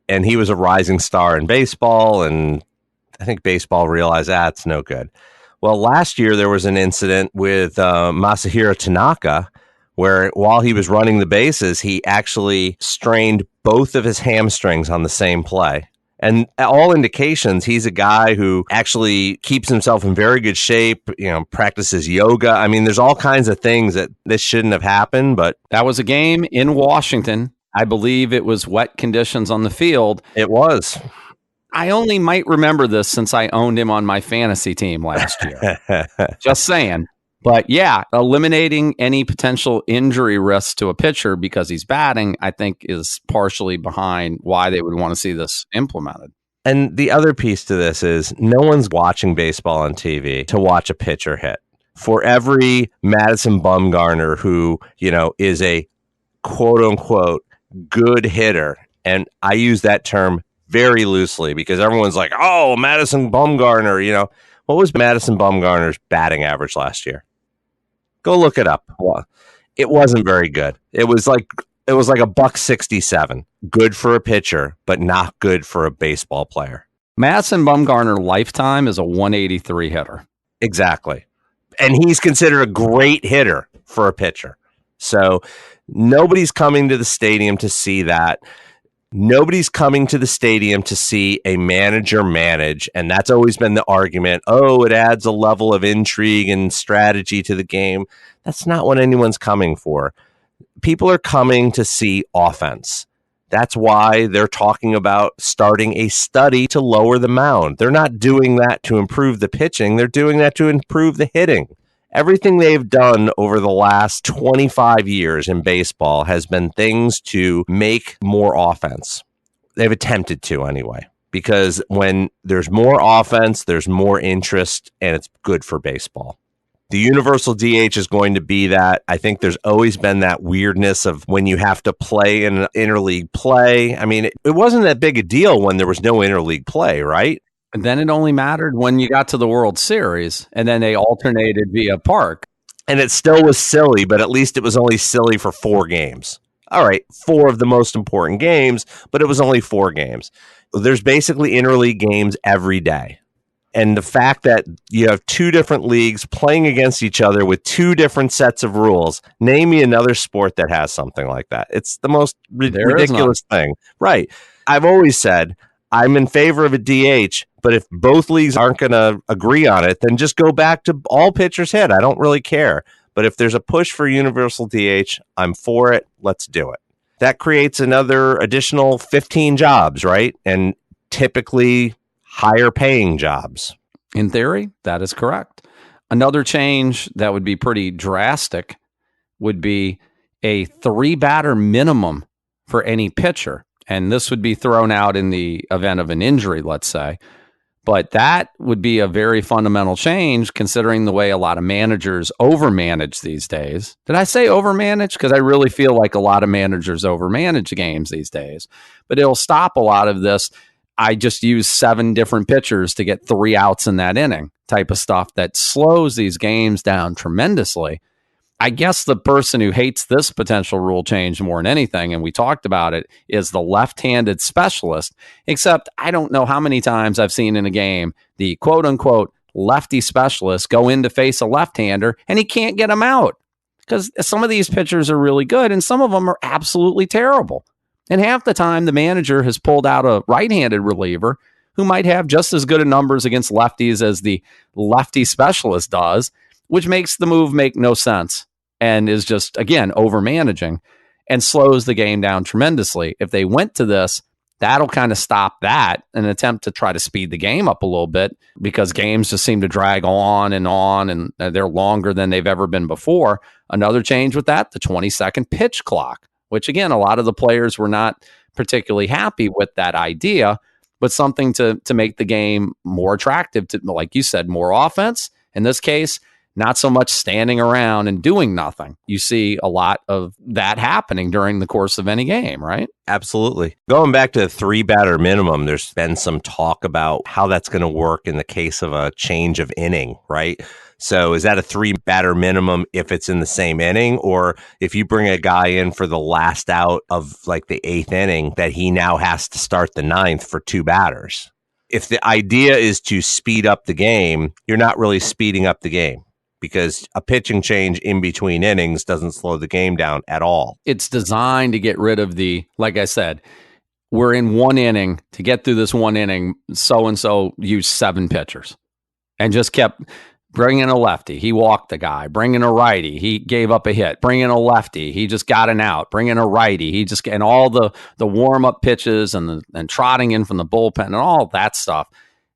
And he was a rising star in baseball, and I think baseball realized it's no good. Well, last year there was an incident with Masahiro Tanaka where while he was running the bases, he actually strained both of his hamstrings on the same play. And all indications, he's a guy who actually keeps himself in very good shape, practices yoga. I mean, there's all kinds of things that this shouldn't have happened, but that was a game in Washington. I believe it was wet conditions on the field. It was. I only might remember this since I owned him on my fantasy team last year. Just saying. But yeah, eliminating any potential injury risks to a pitcher because he's batting, I think is partially behind why they would want to see this implemented. And the other piece to this is no one's watching baseball on TV to watch a pitcher hit. For every Madison Bumgarner who, is a quote unquote good hitter, and I use that term very loosely because everyone's like, oh, Madison Bumgarner, what was Madison Bumgarner's batting average last year? Go look it up. Well, it wasn't very good. It was like a $167. Good for a pitcher, but not good for a baseball player. Madison Bumgarner lifetime is a 183 hitter. Exactly. And he's considered a great hitter for a pitcher. So nobody's coming to the stadium to see that. Nobody's coming to the stadium to see a manager manage, and that's always been the argument. Oh, it adds a level of intrigue and strategy to the game. That's not what anyone's coming for. People are coming to see offense. That's why they're talking about starting a study to lower the mound. They're not doing that to improve the pitching. They're doing that to improve the hitting. Everything they've done over the last 25 years in baseball has been things to make more offense. They've attempted to anyway, because when there's more offense, there's more interest, and it's good for baseball. The universal DH is going to be that. I think there's always been that weirdness of when you have to play in an interleague play. I mean, it wasn't that big a deal when there was no interleague play, right? And then it only mattered when you got to the World Series, and then they alternated via park. And it still was silly, but at least it was only silly for 4 games. All right, 4 of the most important games, but it was only 4 games. There's basically interleague games every day. And the fact that you have 2 different leagues playing against each other with 2 different sets of rules, name me another sport that has something like that. It's the most ridiculous thing. Right. I've always said, I'm in favor of a DH, but if both leagues aren't going to agree on it, then just go back to all pitchers hit. I don't really care. But if there's a push for universal DH, I'm for it. Let's do it. that creates another additional 15 jobs, right? And typically higher paying jobs. In theory, that is correct. Another change that would be pretty drastic would be a 3-batter minimum for any pitcher. And this would be thrown out in the event of an injury, let's say. But that would be a very fundamental change considering the way a lot of managers overmanage these days. Did I say overmanage? Because I really feel like a lot of managers overmanage games these days. But it'll stop a lot of this. I just use 7 different pitchers to get 3 outs in that inning type of stuff that slows these games down tremendously. I guess the person who hates this potential rule change more than anything, and we talked about it, is the left-handed specialist, except I don't know how many times I've seen in a game the quote-unquote lefty specialist go in to face a left-hander, and he can't get him out because some of these pitchers are really good, and some of them are absolutely terrible. And half the time, the manager has pulled out a right-handed reliever who might have just as good a numbers against lefties as the lefty specialist does, which makes the move make no sense and is just, again, over-managing and slows the game down tremendously. If they went to this, that'll kind of stop that, an attempt to try to speed the game up a little bit because games just seem to drag on, and they're longer than they've ever been before. Another change with that, the 20-second pitch clock, which, again, a lot of the players were not particularly happy with that idea, but something to make the game more attractive to, like you said, more offense. In this case, not so much standing around and doing nothing. You see a lot of that happening during the course of any game, right? Absolutely. Going back to the 3-batter minimum, there's been some talk about how that's going to work in the case of a change of inning, right? So is that a 3-batter minimum if it's in the same inning, or if you bring a guy in for the last out of like the 8th inning that he now has to start the 9th for 2 batters? If the idea is to speed up the game, you're not really speeding up the game, because a pitching change in between innings doesn't slow the game down at all. It's designed to get rid of like I said, we're in one inning. To get through this one inning, so-and-so used 7 pitchers and just kept bringing a lefty. He walked the guy. Bringing a righty. He gave up a hit. Bringing a lefty. He just got an out. Bringing a righty. And all the warm-up pitches and trotting in from the bullpen and all that stuff.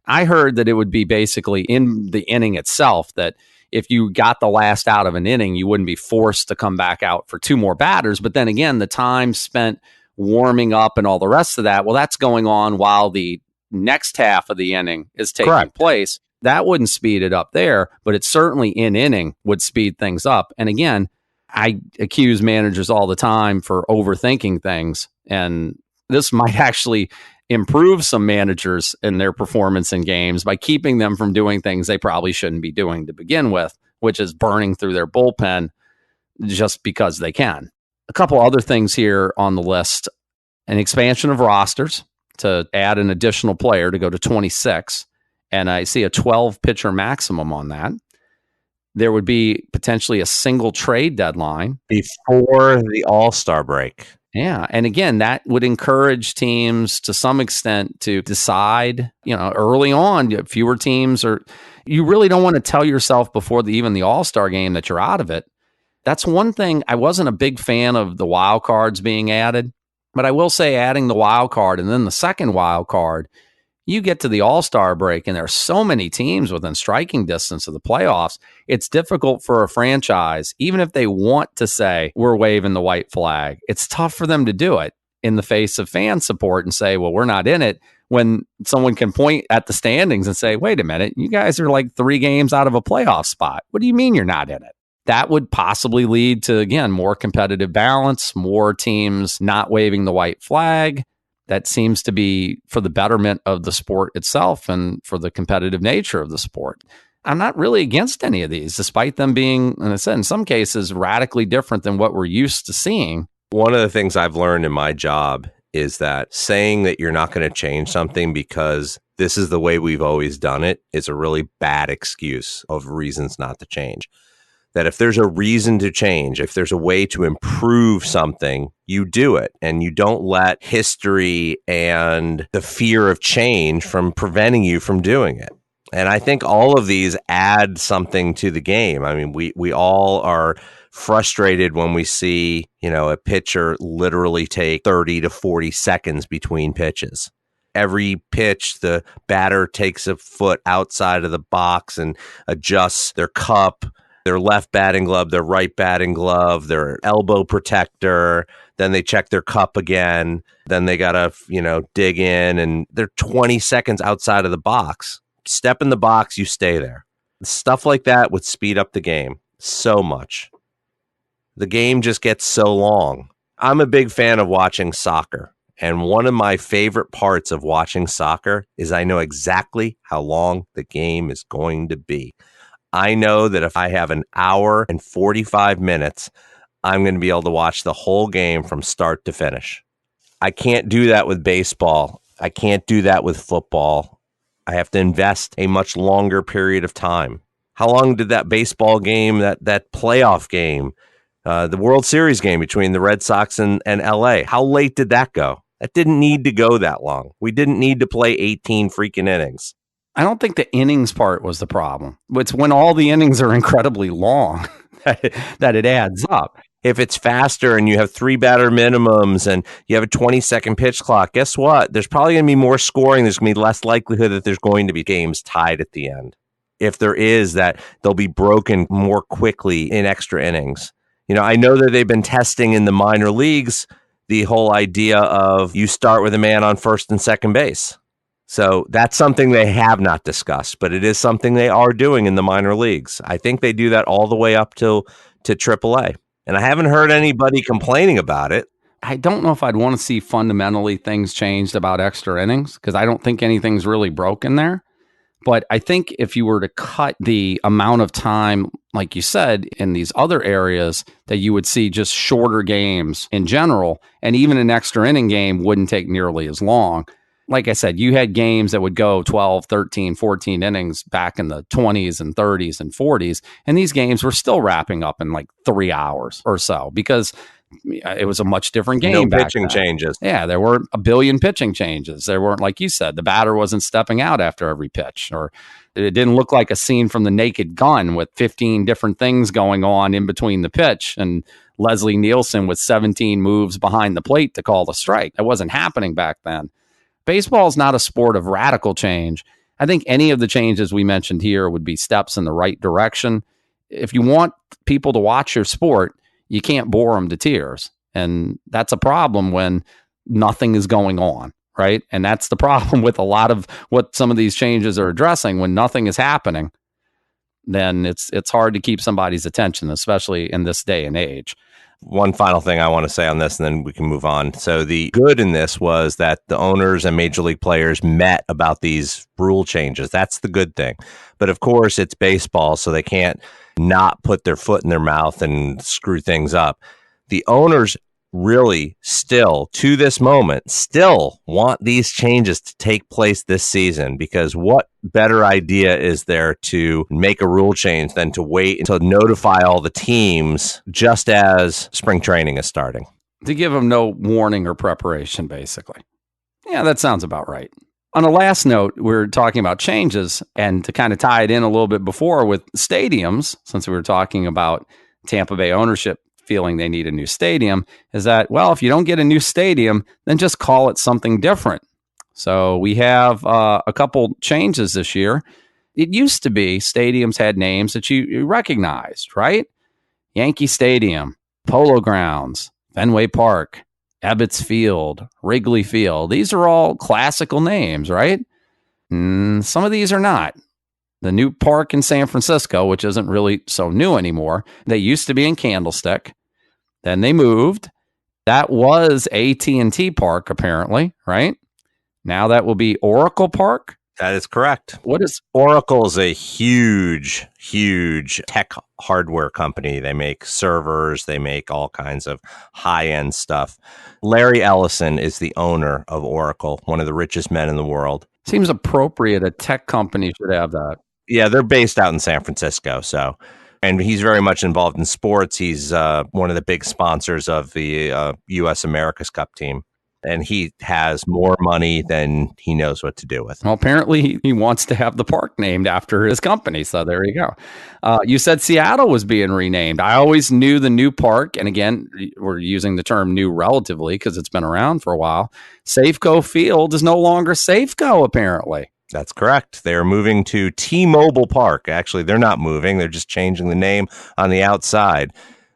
I heard that it would be basically in the inning itself that if you got the last out of an inning, you wouldn't be forced to come back out for 2 more batters. But then again, the time spent warming up and all the rest of that, well, that's going on while the next half of the inning is taking place. That wouldn't speed it up there, but it certainly in inning would speed things up. And again, I accuse managers all the time for overthinking things. And this might actually improve some managers in their performance in games by keeping them from doing things they probably shouldn't be doing to begin with, which is burning through their bullpen just because they can. A couple other things here on the list: an expansion of rosters to add an additional player to go to 26. And I see a 12 pitcher maximum on that. There would be potentially a single trade deadline before the All-Star break. Yeah. And again, that would encourage teams to some extent to decide, early on, fewer teams, or you really don't want to tell yourself before even the All-Star game that you're out of it. That's one thing. I wasn't a big fan of the wild cards being added, but I will say adding the wild card and then the second wild card, you get to the All-Star break and there are so many teams within striking distance of the playoffs. It's difficult for a franchise, even if they want to say we're waving the white flag, it's tough for them to do it in the face of fan support and say, well, we're not in it, when someone can point at the standings and say, wait a minute, you guys are like 3 games out of a playoff spot. What do you mean you're not in it? That would possibly lead to, again, more competitive balance, more teams not waving the white flag. That seems to be for the betterment of the sport itself and for the competitive nature of the sport. I'm not really against any of these, despite them being, and I said, in some cases, radically different than what we're used to seeing. One of the things I've learned in my job is that saying that you're not going to change something because this is the way we've always done it is a really bad excuse of reasons not to change. That if there's a reason to change, if there's a way to improve something, you do it. And you don't let history and the fear of change from preventing you from doing it. And I think all of these add something to the game. I mean, we all are frustrated when we see, a pitcher literally take 30 to 40 seconds between pitches. Every pitch, the batter takes a foot outside of the box and adjusts their cup, their left batting glove, their right batting glove, their elbow protector. Then they check their cup again. Then they got to, dig in, and they're 20 seconds outside of the box. Step in the box, you stay there. Stuff like that would speed up the game so much. The game just gets so long. I'm a big fan of watching soccer. And one of my favorite parts of watching soccer is I know exactly how long the game is going to be. I know that if I have an hour and 45 minutes, I'm going to be able to watch the whole game from start to finish. I can't do that with baseball. I can't do that with football. I have to invest a much longer period of time. How long did that baseball game, that playoff game, the World Series game between the Red Sox and LA, how late did that go? That didn't need to go that long. We didn't need to play 18 freaking innings. I don't think the innings part was the problem. It's when all the innings are incredibly long that it adds up. If it's faster and you have 3 batter minimums and you have a 20-second pitch clock, guess what? There's probably going to be more scoring. There's going to be less likelihood that there's going to be games tied at the end. If there is, that they'll be broken more quickly in extra innings. I know that they've been testing in the minor leagues the whole idea of you start with a man on first and second base. So that's something they have not discussed, but it is something they are doing in the minor leagues. I think they do that all the way up to AAA. And I haven't heard anybody complaining about it. I don't know if I'd want to see fundamentally things changed about extra innings, because I don't think anything's really broken there. But I think if you were to cut the amount of time, like you said, in these other areas, that you would see just shorter games in general, and even an extra inning game wouldn't take nearly as long. Like I said, you had games that would go 12, 13, 14 innings back in the 20s and 30s and 40s, and these games were still wrapping up in like 3 hours or so, because it was a much different game. No pitching changes. Yeah, there weren't a billion pitching changes. There weren't, like you said, the batter wasn't stepping out after every pitch, or it didn't look like a scene from The Naked Gun with 15 different things going on in between the pitch and Leslie Nielsen with 17 moves behind the plate to call the strike. That wasn't happening back then. Baseball is not a sport of radical change. I think any of the changes we mentioned here would be steps in the right direction. If you want people to watch your sport, you can't bore them to tears. And that's a problem when nothing is going on, right? And that's the problem with a lot of what some of these changes are addressing. When nothing is happening, then it's hard to keep somebody's attention, especially in this day and age. One final thing I want to say on this, and then we can move on. So the good in this was that the owners and major league players met about these rule changes. That's the good thing. But of course, it's baseball, so they can't not put their foot in their mouth and screw things up. The owners really still, to this moment, still want these changes to take place this season, because what better idea is there to make a rule change than to wait to notify all the teams just as spring training is starting? To give them no warning or preparation, basically. Yeah, that sounds about right. On a last note, we're talking about changes, and to kind of tie it in a little bit before with stadiums, since we were talking about Tampa Bay ownership feeling they need a new stadium, is that, well, if you don't get a new stadium, then just call it something different. So we have a couple changes this year. It used to be stadiums had names that you recognized, right? Yankee Stadium, Polo Grounds, Fenway Park, Ebbets Field, Wrigley Field. These are all classical names, right? Some of these are not. The new park in San Francisco, which isn't really so new anymore, they used to be in Candlestick. Then they moved. That was AT&T Park, apparently, right? Now that will be Oracle Park. That is correct. What is Oracle? Is a huge tech hardware company. They make servers. They make all kinds of high-end stuff. Larry Ellison is the owner of Oracle, one of the richest men in the world. Seems appropriate. A tech company should have that. Yeah, they're based out in San Francisco. And he's very much involved in sports. He's one of the big sponsors of the U.S. America's Cup team. and he has more money than he knows what to do with. Well, apparently he wants to have the park named after his company. So there you go. You said Seattle was being renamed. I always knew the new park. And again, we're using the term new relatively because it's been around for a while. Safeco Field is no longer Safeco, apparently. That's correct. They're moving to T-Mobile Park. Actually, they're not moving. They're just changing the name on the outside.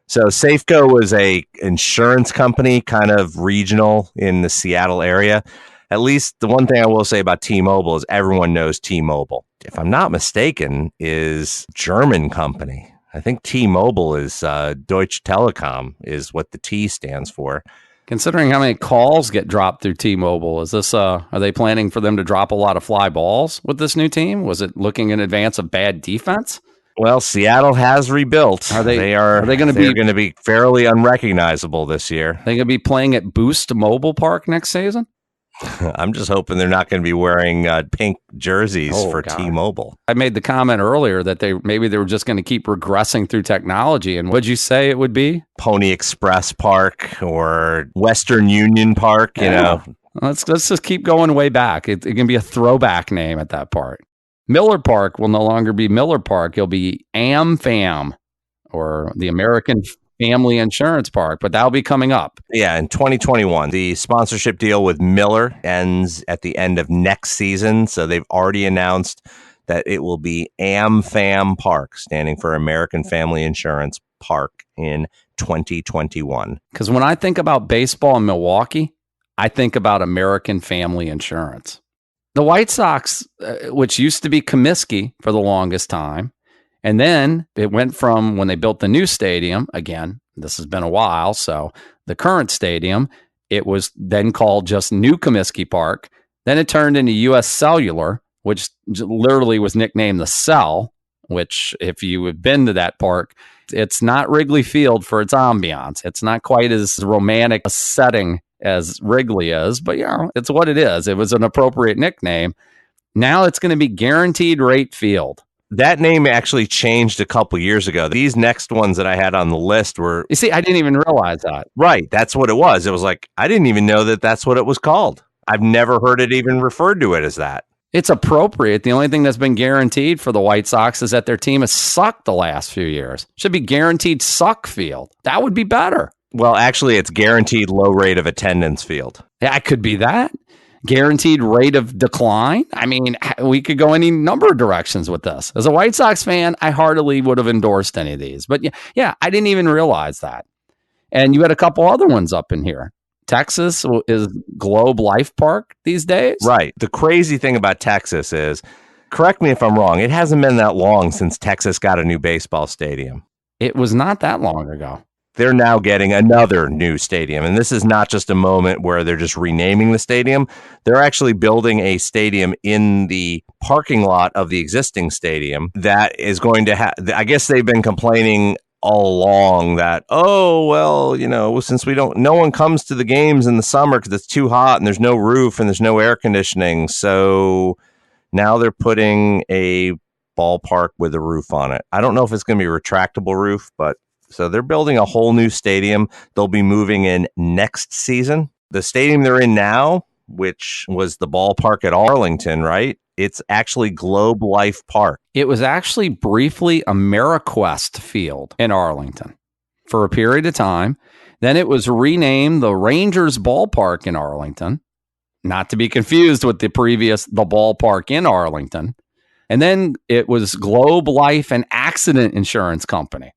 So Safeco was a insurance company, kind of regional in the Seattle area. At least the one thing I will say about T-Mobile is everyone knows T-Mobile. If I'm not mistaken, is German company. I think T-Mobile is Deutsche Telekom is what the T stands for. Considering how many calls get dropped through T-Mobile, is this? Are they planning for them to drop a lot of fly balls with this new team? Was it looking in advance of bad defense? Well, Seattle has rebuilt. Are they going to be fairly unrecognizable this year? They going to be playing at Boost Mobile Park next season? I'm just hoping they're not going to be wearing pink jerseys for God. T-Mobile. I made the comment earlier that they were just going to keep regressing through technology. And what'd you say it would be? Pony Express Park or Western Union Park, you know. Let's just keep going way back. It can be a throwback name at that park. Miller Park will no longer be Miller Park. It'll be AmFam, or the American Family Insurance Park, but that'll be coming up. Yeah, in 2021. The sponsorship deal with Miller ends at the end of next season, so they've already announced that it will be AmFam Park, standing for American Family Insurance Park, in 2021. Because when I think about baseball in Milwaukee, I think about American Family Insurance. The White Sox, which used to be Comiskey for the longest time, and then it went from when they built the new stadium, again, this has been a while, so the current stadium, it was then called just New Comiskey Park. Then it turned into U.S. Cellular, which literally was nicknamed the Cell, which if you have been to that park, it's not Wrigley Field for its ambiance. It's not quite as romantic a setting as Wrigley is, but it's what it is. It was an appropriate nickname. Now it's going to be Guaranteed Rate Field. That name actually changed a couple years ago. These next ones that I had on the list were... You see, I didn't even realize that. Right. That's what it was. It was like, I didn't even know that that's what it was called. I've never heard it even referred to it as that. It's appropriate. The only thing that's been guaranteed for the White Sox is that their team has sucked the last few years. Should be Guaranteed Suck Field. That would be better. Well, actually, it's Guaranteed Low Rate of Attendance Field. Yeah, it could be that. Guaranteed Rate of Decline. I mean, we could go any number of directions with this. As a White Sox fan, I heartily would have endorsed any of these. But yeah, I didn't even realize that. And you had a couple other ones up in here. Texas is Globe Life Park these days. Right. The crazy thing about Texas is, correct me if I'm wrong, it hasn't been that long since Texas got a new baseball stadium. It was not that long ago. They're now getting another new stadium. And this is not just a moment where they're just renaming the stadium. They're actually building a stadium in the parking lot of the existing stadium that is going to have, I guess they've been complaining all along that, since no one comes to the games in the summer because it's too hot and there's no roof and there's no air conditioning. So now they're putting a ballpark with a roof on it. I don't know if it's going to be a retractable roof, but so they're building a whole new stadium. They'll be moving in next season. The stadium they're in now, which was the ballpark at Arlington, right? It's actually Globe Life Park. It was actually briefly AmeriQuest Field in Arlington for a period of time. Then it was renamed the Rangers Ballpark in Arlington, not to be confused with the ballpark in Arlington. And then it was Globe Life and Accident Insurance Company.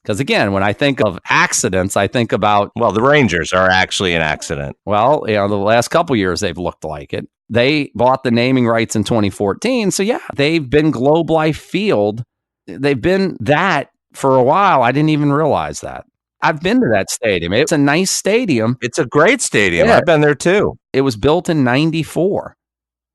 Because again, when I think of accidents, I think about... Well, the Rangers are actually an accident. Well, the last couple years they've looked like it. They bought the naming rights in 2014. So yeah, they've been Globe Life Field. They've been that for a while. I didn't even realize that. I've been to that stadium. It's a nice stadium. It's a great stadium. Yeah. I've been there too. It was built in 94.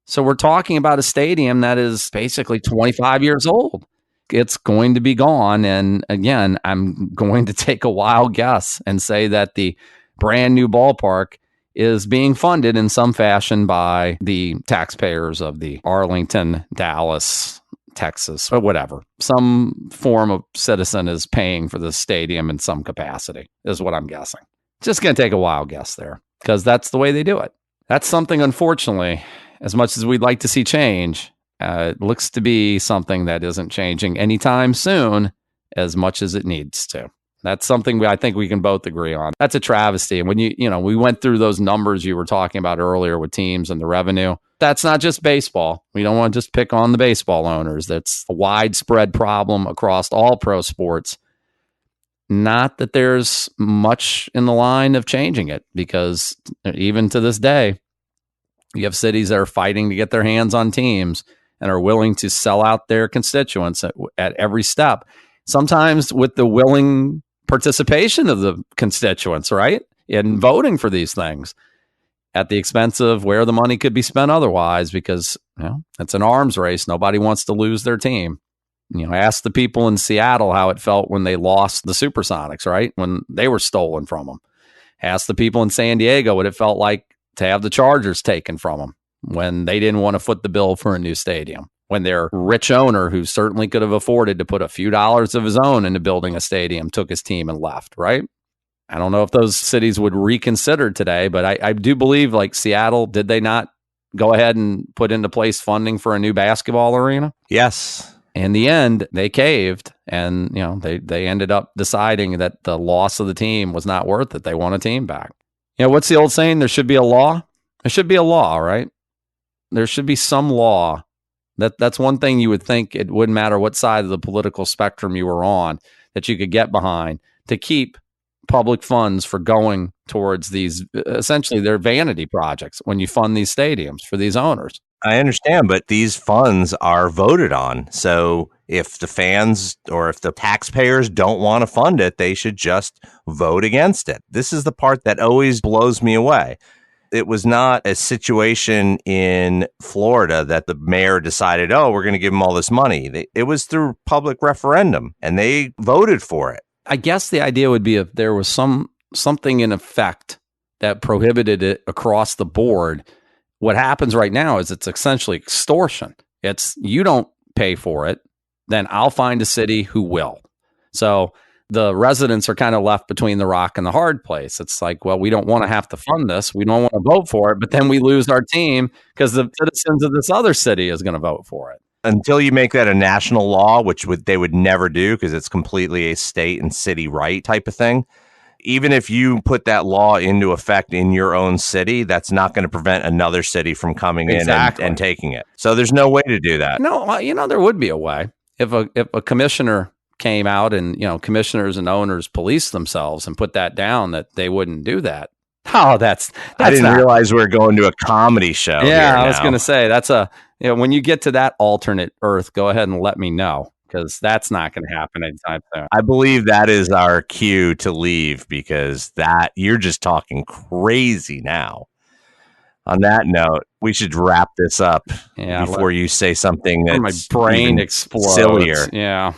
So we're talking about a stadium that is basically 25 years old. It's going to be gone. And again, I'm going to take a wild guess and say that the brand new ballpark is being funded in some fashion by the taxpayers of the Arlington, Dallas, Texas, or whatever. Some form of citizen is paying for the stadium in some capacity, is what I'm guessing. Just going to take a wild guess there. because that's the way they do it. That's something, unfortunately, as much as we'd like to see change, it looks to be something that isn't changing anytime soon as much as it needs to. That's something I think we can both agree on. That's a travesty. And when we went through those numbers you were talking about earlier with teams and the revenue, that's not just baseball. We don't want to just pick on the baseball owners. That's a widespread problem across all pro sports. Not that there's much in the line of changing it, because even to this day, you have cities that are fighting to get their hands on teams and are willing to sell out their constituents at every step, sometimes with the willing participation of the constituents, right, in voting for these things at the expense of where the money could be spent otherwise, because it's an arms race. Nobody wants to lose their team. Ask the people in Seattle how it felt when they lost the Supersonics, right, when they were stolen from them. Ask the people in San Diego what it felt like to have the Chargers taken from them when they didn't want to foot the bill for a new stadium, when their rich owner, who certainly could have afforded to put a few dollars of his own into building a stadium, took his team and left, right? I don't know if those cities would reconsider today, but I do believe, like Seattle, did they not go ahead and put into place funding for a new basketball arena? Yes. In the end, they caved, and they ended up deciding that the loss of the team was not worth it. They want a team back. What's the old saying? There should be a law. There should be a law, right? There should be some law. That's one thing you would think it wouldn't matter what side of the political spectrum you were on, that you could get behind to keep public funds for going towards these, essentially they're vanity projects when you fund these stadiums for these owners. I understand, but these funds are voted on. So if the fans or if the taxpayers don't want to fund it, they should just vote against it. This is the part that always blows me away. It was not a situation in Florida that the mayor decided, we're going to give them all this money. It was through public referendum, and they voted for it. I guess the idea would be if there was something in effect that prohibited it across the board. What happens right now is it's essentially extortion. It's you don't pay for it, then I'll find a city who will. So the residents are kind of left between the rock and the hard place. It's like, well, we don't want to have to fund this. We don't want to vote for it, but then we lose our team because the citizens of this other city is going to vote for it. Until you make that a national law, which they would never do because it's completely a state and city right type of thing. Even if you put that law into effect in your own city, that's not going to prevent another city from coming in and taking it. So there's no way to do that. No, there would be a way. If a commissioner came out and, commissioners and owners police themselves and put that down, that they wouldn't do that. Oh, that's I didn't realize we were going to a comedy show. Yeah, I was going to say that's when you get to that alternate Earth, go ahead and let me know. Because that's not going to happen anytime soon. I believe that is our cue to leave, because you're just talking crazy now. On that note, we should wrap this up before you say something that's my brain explodes. Sillier. Yeah,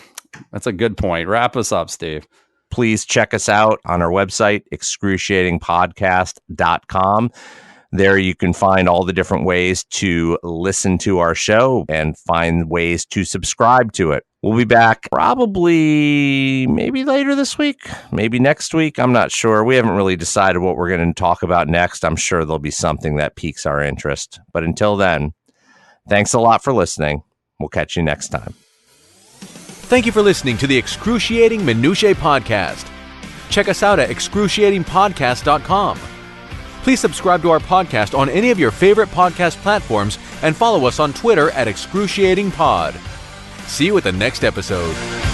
that's a good point. Wrap us up, Steve. Please check us out on our website, excruciatingpodcast.com. There you can find all the different ways to listen to our show and find ways to subscribe to it. We'll be back probably maybe later this week, maybe next week. I'm not sure. We haven't really decided what we're going to talk about next. I'm sure there'll be something that piques our interest. But until then, thanks a lot for listening. We'll catch you next time. Thank you for listening to the Excruciating Minutiae Podcast. Check us out at excruciatingpodcast.com. Please subscribe to our podcast on any of your favorite podcast platforms and follow us on Twitter at excruciatingpod. See you at the next episode.